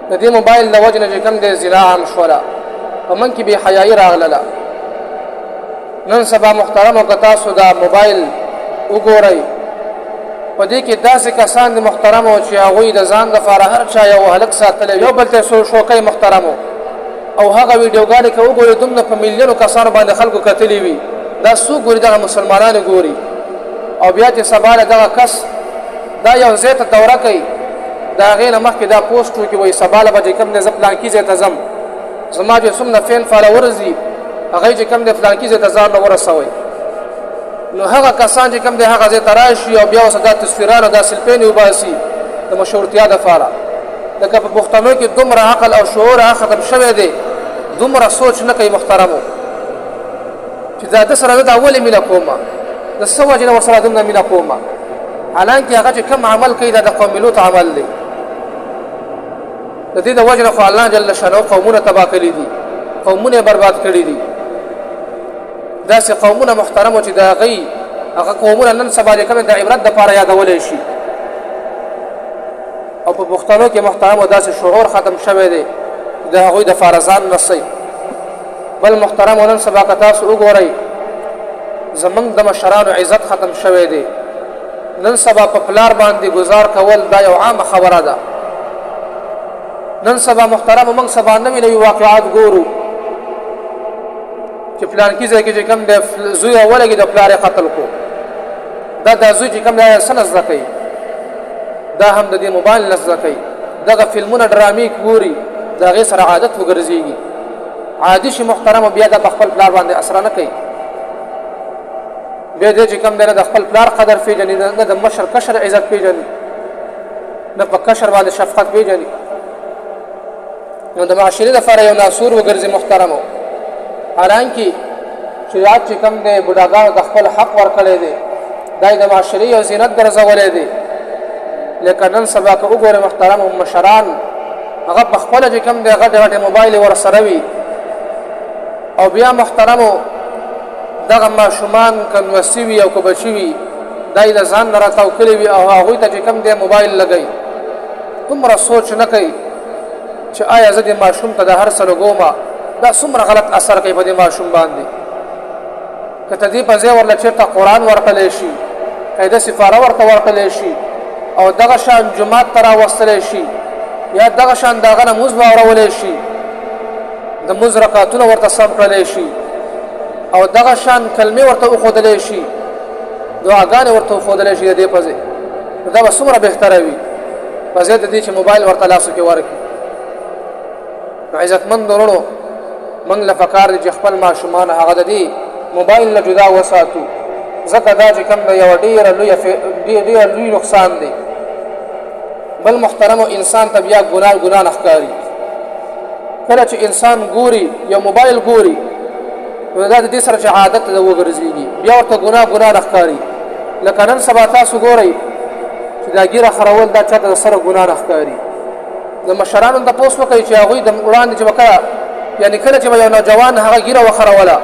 د دې موبایل د وجه نه چې کوم دی زنا عام شوله په من کې بې حیایي راغله. نن سبا محترمو که تاسو دا موبایل وګورئ په دې کې داسې کسان دي محترمو چې هغوی د ځان دپاره هر چا یو هلک ساتلی یو بل ته شوکۍ محترمو او هغه ویډیوګانې که وګورئ دومره په میلیونو کسانو باندې خلکو کتلي وي. دا څوک ګوري؟ دغه مسلمانانو ګوري. او بیا چې سبا له دغه کس دا یو ځای ته دوره کوي د هغې نه مخکې دا پوسټ وکړي وایي سبا له به چې کوم دی زه فلانکي ځای ته ځم زما چې څومره فین فالورز دي هغوی چې کوم دی فلانکي ځای ته ځان نه ورسوئ. نو هغه کسان چې کوم دی هغه ځای ته راشي او بیا ورسره دا تصویران او دا سلفینې وباسي د مشهورتیا دپاره. لکه په پښتنو کې دومره عقل او شعور هغه ختم شوی دی دومره سوچ نه کوي محترمو چې دا ده سره زه دا ولې مینه کومه د څه وجې نه ورسره دومره مینه کومه حالانکې هغه چې کوم عمل کوي دا د قوم لوط عمل دی. د دې د وجې نه خو الله جل شانه قومونه تباه کړي دي قومونه برباد کړي دي. داسې قومونه محترمو چې د هغه قومونه نن سبا چې کوم د عبرت دپاره یادولی شي. او په پښتنو کې محترمو داسې شعور ختم شوی دی د هغوی دپاره ځان رسئ. بل محترمو نن سبا که تاسو وګورئ زمونږ د مشرانو عزت ختم شوی دی. نن سبا په پلار باندې گزار کول دا یو عامه خبره ده. نن سبا محترمو موږ سبا نوي نوي واقعات ګورو چې پلانکي ځای کې چې کوم دی زوی ولګي د پلار یې قتل کو. دا زوی چې کوم دی څه نه زده کوي دا هم د دې موبایل نه زده کوي. دغه فلمونه ډرامې ګوري د هغې سره عادت وګرځېږي عادي شي محترمو بیا دا په خپل پلار باندې اثر نه کوي. بیا دې چې کوم دی نه د خپل پلار قدر پېژني نه د مشر کشر عزت پېژني نه په کشر باندې شفقت پېژني. نو د معاشرې دپاره یو ناسور وګرځي محترمو. حالانکې شریعت چې کوم دی بوډاګانو د خپل حق ورکړی دی دا یې د معاشرې یو زینت ګرځولی دی. لکه نن سبا که وګورئ محترمو مشران هغه په خپله چې کوم دی غټې غټې موبایلې ورسره وي او بیا محترمو دغه ماشومان که نوسي وي او که بچي وي دا یې د ځان نه راتاو کړي وي او هغوی ته چې کوم دی موبایل لګوي. دومره سوچ نه کوي چې آیا زه دې ماشوم ته د هر څه لګومه دا څومره غلط اثر کوي په دې ماشوم باندې. که ته دې په ځای ورله چېرته قرآن ورکړلی شي قاعده سپاره ورته ورکړلی شي او دغه شان جومات ته راوستلی شي یا دغه شان د هغه نه مونځ به اورولی شي د مونځ رکعتونه ورته سم کړلی شي او دغه شان کلمې ورته وښودلی شي دعاګانې ورته وښودلی شي د دې په ځای نو دا به څومره بهتره وي په ځای د دې چې موبایل ورته لاسو کې ورکړي. نو عزتمند وروڼو موږ له پکار دی چې خپل ماشومان هغه د دې موبایل نه جدا وساتو ځکه دا چې کوم دی یوه ډېر لوی نقصان دی. بل محترمو انسان ته بیا ګناه نه ښکاري. کله چې انسان ګوري یو موبایل ګوري نو دا د دې سره چې عادت ته وګرځېږي بیا ورته ګناه نه ښکاري. لکه نن سبا تاسو ګورئ چې دا ګیره خرول دا چاته د سره ګناه نه ښکاري. د مشرانو تپوس وکړئ چې هغوی د وړاندې چې به یعنې کله چې به یو نوجوان هغه ګیره وخروله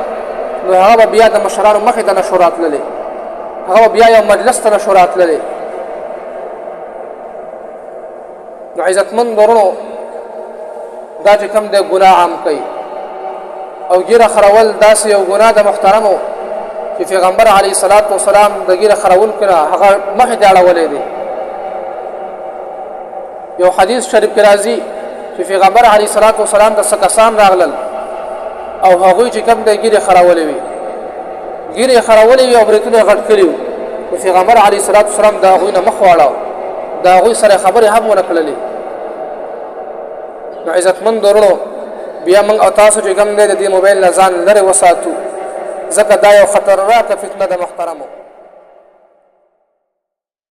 نو هغه به بیا د مشرانو مخې ته نشو راتللی هغه به بیا یو مجلس ته نشو راتللی. نو عزتمند ورونو دا چې کوم دی ګناه عام کوي او ګیره خرول داسې یو ګناه د محترمو چې پیغمبر علیه الصلاة والسلام د ګیره خرونکي نه هغه مخې ته اړولی دی. یو حدیث شریف کې راځي چې پیغمبر علیه الصلاة والسلام د څه کسان راغلل او هغوی چې کوم دی ګیرې خرولې وي او برېتونه یې غټ کړي وو نو پیغمبر علیه الصلاة والسلام د هغوی نه مخ واړاو د هغوی سره خبرې هم ونه کړلې. نو عزتمند ورونو بیا موږ او تاسو چې کوم دی د دې موبایل نه ځان لرې وساتو ځکه دا یو خطرناکه فتنه ده محترمو.